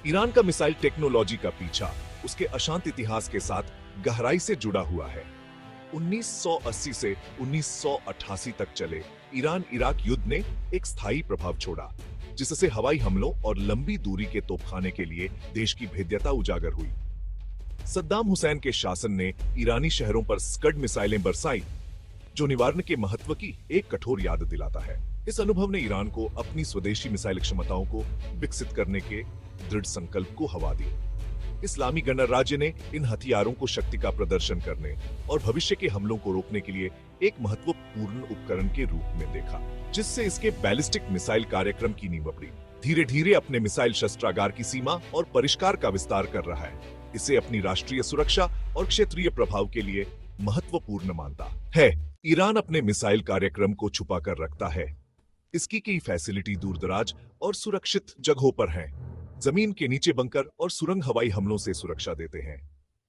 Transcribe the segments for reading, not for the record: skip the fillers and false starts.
Iran का missile technology का पीछा उसके अशांत इतिहास के साथ गहराई से जुड़ा हुआ है। 1980 से 1988 तक चले ईरान इराक युद्ध ने एक स्थायी प्रभाव छोड़ा, जिससे हवाई हमलों और लंबी दूरी के तोपखाने के लिए देश की भेद्यता उजागर हुई। सद्दाम हुसैन के शासन ने ईरानी शहरों पर स्कड मिसाइलें बरसाई, जो निवारण के महत्व की एक कठोर याद दिलाता है। इस अनुभव ने ईरान को अपनी स्वदेशी मिसाइल क्षमताओं को विकसित करने के दृढ़ संकल्प को हवा दी। इस्लामी गणराज्य ने इन हथियारों को शक्ति का प्रदर्शन करने और भविष्य के हमलों को रोकने के लिए एक महत्वपूर्ण उपकरण के रूप में देखा, जिससे इसके बैलिस्टिक मिसाइल कार्यक्रम की नींव पड़ी। धीरे धीरे अपने मिसाइल शस्त्रागार की सीमा और परिष्कार का विस्तार कर रहा है। इसे अपनी राष्ट्रीय सुरक्षा और क्षेत्रीय प्रभाव के लिए महत्वपूर्ण मानता है। ईरान अपने मिसाइल कार्यक्रम को छुपा कर रखता है। इसकी कई फैसिलिटी दूरदराज और सुरक्षित जगहों पर हैं। जमीन के नीचे बंकर और सुरंग हवाई हमलों से सुरक्षा देते हैं।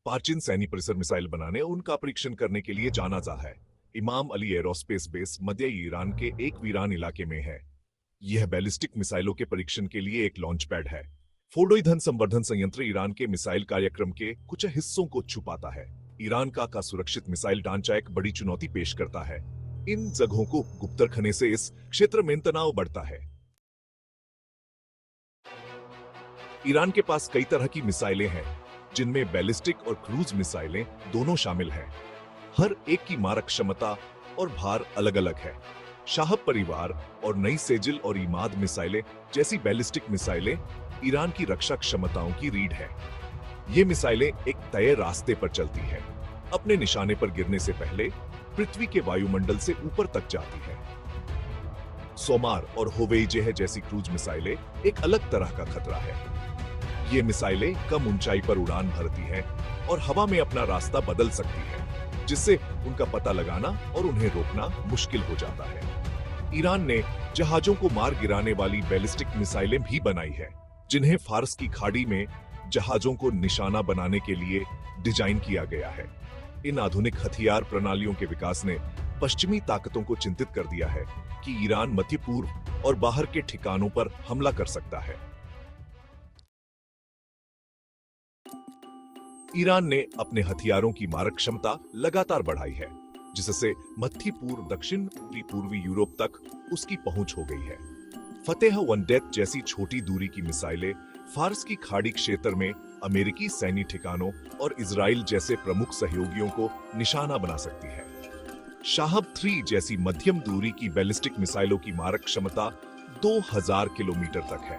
पार्चिन सैन्य परिसर मिसाइल बनाने और उनका परीक्षण करने के लिए जाना जाता है। इमाम अली एरोस्पेस बेस मध्य ईरान के एक वीरान इलाके में है। यह बैलिस्टिक मिसाइलों के परीक्षण के लिए एक लॉन्च पैड है। फोर्डो ईंधन संवर्धन संयंत्र ईरान के मिसाइल कार्यक्रम के कुछ हिस्सों को छुपाता है। ईरान का सुरक्षित मिसाइल ढांचा एक बड़ी चुनौती पेश करता है। इन जगहों को गुप्त रखने से इस क्षेत्र में तनाव बढ़ता है। ईरान के पास कई तरह की मिसाइलें हैं, जिनमें बैलिस्टिक और क्रूज मिसाइलें दोनों शामिल हैं। हर एक की मारक क्षमता और भार अलग अलग है। शाह परिवार और नई सेजिल और इमाद मिसाइलें जैसी बैलिस्टिक मिसाइलें ईरान की रक्षा क्षमताओं की रीढ़ है। ये मिसाइलें एक तय रास्ते पर चलती हैं। अपने निशाने पर गिरने से पहले पृथ्वी के वायुमंडल से ऊपर तक जाती है। सोमार और होवेइजेह जैसी क्रूज मिसाइलें एक अलग तरह का खतरा है। ये मिसाइलें कम ऊंचाई पर उड़ान भरती हैं और हवा में अपना रास्ता बदल सकती हैं, जिससे उनका पता लगाना और उन्हें रोकना मुश्किल हो जाता है। ईरान ने जहाजों को मार गिराने वाली बैलिस्टिक मिसाइलें भी बनाई है, जिन्हें फारस की खाड़ी में जहाजों को निशाना बनाने के लिए डिजाइन किया गया है। इन आधुनिक हथियार प्रणालियों के विकास ने पश्चिमी ताकतों को चिंतित कर दिया है कि ईरान मध्य पूर्व और बाहर के ठिकानों पर हमला कर सकता है। ईरान ने अपने हथियारों की मारक क्षमता लगातार बढ़ाई है, जिससे मध्य पूर्व दक्षिण पूर्वी यूरोप तक उसकी पहुंच हो गई है। फतेह वन डेथ जैसी छोटी दूरी की मिसाइलें फारस की खाड़ी क्षेत्र में अमेरिकी सैन्य ठिकानों और इजराइल जैसे प्रमुख सहयोगियों को निशाना बना सकती है। शाहब 3 जैसी मध्यम दूरी की बैलिस्टिक मिसाइलों की मारक क्षमता 2000 किलोमीटर तक है,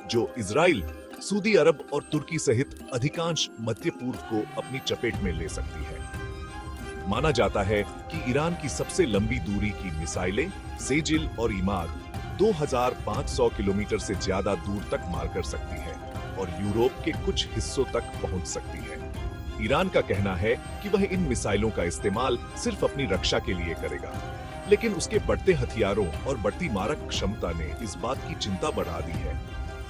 जो इजराइल, सऊदी अरब और तुर्की सहित अधिकांश मध्य पूर्व को अपनी चपेट में ले सकती है। माना जाता है कि ईरान की सबसे लंबी दूरी की मिसाइलें सेजिल और इमाद 2500 किलोमीटर से ज्यादा दूर तक मार कर सकती है और यूरोप के कुछ हिस्सों तक पहुंच सकती है। ईरान का कहना है कि वह इन मिसाइलों का इस्तेमाल सिर्फ अपनी रक्षा के लिए करेगा, लेकिन उसके बढ़ते हथियारों और बढ़ती मारक क्षमता ने इस बात की चिंता बढ़ा दी है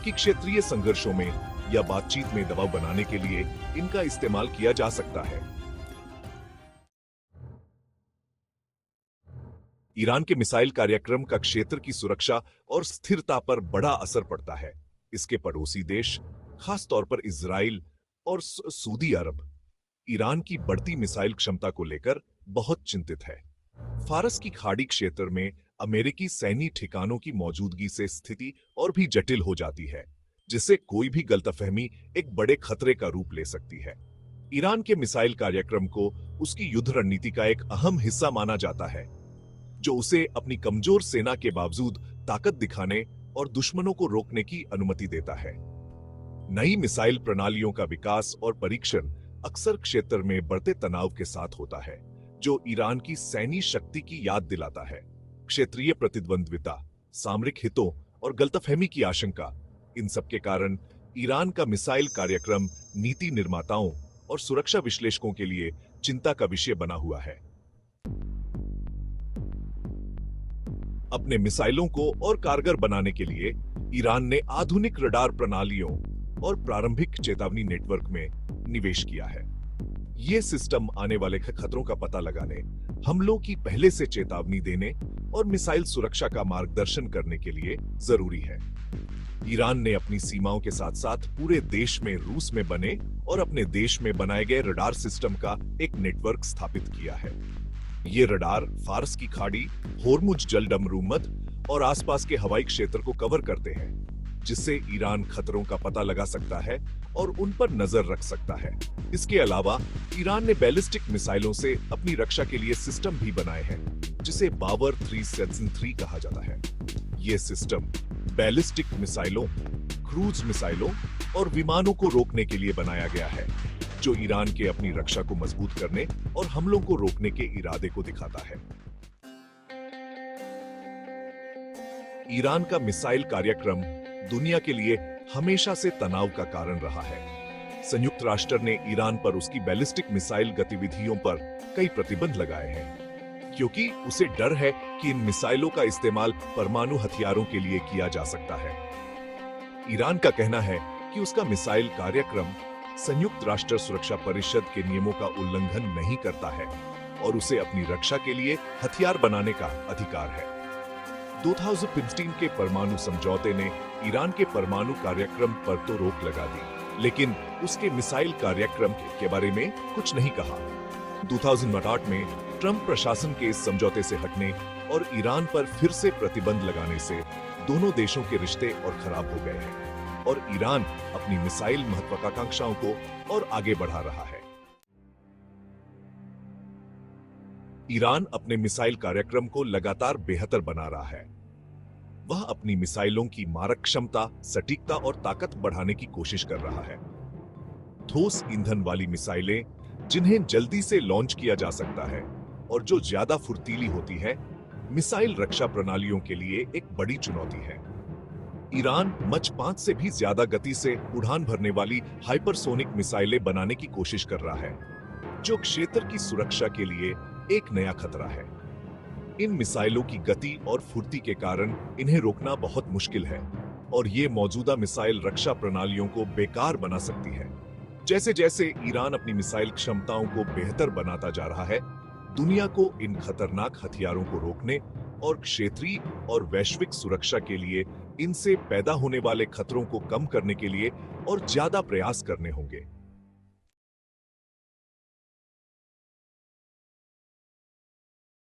कि क्षेत्रीय संघर्षों में या बातचीत में दबाव बनाने के लिए इनका इस्तेमाल किया जा सकता है। ईरान के मिसाइल कार्यक्रम का क्षेत्र की सुरक्षा और स्थिरता पर बड़ा असर पड़ता है। इसके पड़ोसी देश, खास तौर पर इजराइल और सऊदी अरब, ईरान की बढ़ती मिसाइल क्षमता को लेकर बहुत चिंतित है। फारस की खाड़ी क्षेत्र में अमेरिकी सैन्य ठिकानों की मौजूदगी से स्थिति और भी जटिल हो जाती है, जिससे कोई भी गलतफहमी एक बड़े खतरे का रूप ले सकती है। ईरान के मिसाइल कार्यक्रम को उसकी युद्ध रणनीति का एक अहम हिस्सा माना जाता है, जो उसे अपनी कमजोर सेना के बावजूद ताकत दिखाने और दुश्मनों को रोकने की अनुमति देता है। नई मिसाइल प्रणालियों का विकास और परीक्षण अक्सर क्षेत्र में बढ़ते तनाव के साथ होता है, जो ईरान की सैन्य शक्ति की याद दिलाता है। क्षेत्रीय प्रतिद्वंद्विता, सामरिक हितों और गलतफहमी की आशंका, इन सब के कारण ईरान का मिसाइल कार्यक्रम नीति निर्माताओं और सुरक्षा विश्लेषकों के लिए चिंता का विषय बना हुआ है। अपने मिसाइलों को और कारगर बनाने के लिए ईरान ने आधुनिक रडार प्रणालियों और प्रारंभिक चेतावनी नेटवर्क में निवेश किया है। ये सिस्टम आने वाले खतरों का पता लगाने, हमलों की पहले से चेतावनी देने और मिसाइल सुरक्षा का मार्गदर्शन करने के लिए जरूरी है। ईरान ने अपनी सीमाओं के साथ साथ पूरे देश में रूस में बने और अपने देश में बनाए गए रडार सिस्टम का एक नेटवर्क स्थापित किया है। ये रडार फारस की खाड़ी, होर्मुज जलडमरूमद और आसपास के हवाई क्षेत्र को कवर करते हैं, जिससे ईरान खतरों का पता लगा सकता है और उन पर नजर रख सकता है। इसके अलावा ईरान ने बैलिस्टिक मिसाइलों से अपनी रक्षा के लिए सिस्टम भी बनाए हैं, जिसे बावर 373 कहा जाता है। ये सिस्टम बैलिस्टिक मिसाइलों, क्रूज मिसाइलों और विमानों को रोकने के लिए बनाया गया है, जो ईरान के अपनी रक्षा को मजबूत करने और हमलों को रोकने के इरादे को दिखाता है। ईरान का मिसाइल कार्यक्रम दुनिया के लिए हमेशा से तनाव का कारण रहा है। संयुक्त राष्ट्र ने ईरान पर उसकी बैलिस्टिक मिसाइल गतिविधियों पर कई प्रतिबंध लगाए हैं, क्योंकि उसे डर है कि इन मिसाइलों का इस्तेमाल परमाणु हथियारों के लिए किया जा सकता है। ईरान का कहना है कि उसका मिसाइल कार्यक्रम संयुक्त राष्ट्र सुरक्षा परिषद के नियमों का उल्लंघन नहीं करता है और उसे अपनी रक्षा के लिए हथियार बनाने का अधिकार है। 2015 के परमाणु समझौते ने ईरान के परमाणु कार्यक्रम पर तो रोक लगा दी, लेकिन उसके मिसाइल कार्यक्रम के बारे में कुछ नहीं कहा। 2008 में ट्रंप प्रशासन के इस समझौते से हटने और ईरान पर फिर से प्रतिबंध लगाने से दोनों देशों के रिश्ते और खराब हो गए हैं और ईरान अपनी मिसाइल महत्वाकांक्षाओं को और आगे बढ़ा रहा है। ईरान अपने मिसाइल कार्यक्रम को लगातार बेहतर बना रहा है। वह अपनी मिसाइलों की मारक क्षमता, सटीकता और ताकत बढ़ाने की कोशिश कर रहा है। ठोस ईंधन वाली मिसाइलें, जिन्हें जल्दी से लॉन्च किया जा सकता है और जो ज्यादा फुर्तीली होती है, मिसाइल रक्षा प्रणालियों के लिए एक बड़ी चुनौती है। ईरान मच 5 से भी ज्यादा गति से उड़ान भरने वाली हाइपरसोनिक मिसाइलें बनाने की कोशिश कर रहा है, जो क्षेत्र की सुरक्षा के लिए एक नया खतरा है। इन मिसाइलों की गति और फुर्ती के कारण इन्हें रोकना बहुत मुश्किल है और ये मौजूदा मिसाइल रक्षा प्रणालियों को बेकार बना सकती है। जैसे जैसे ईरान अपनी मिसाइल क्षमताओं को बेहतर बनाता जा रहा है, दुनिया को इन खतरनाक हथियारों को रोकने और क्षेत्रीय और वैश्विक सुरक्षा के लिए इनसे पैदा होने वाले खतरों को कम करने के लिए और ज्यादा प्रयास करने होंगे।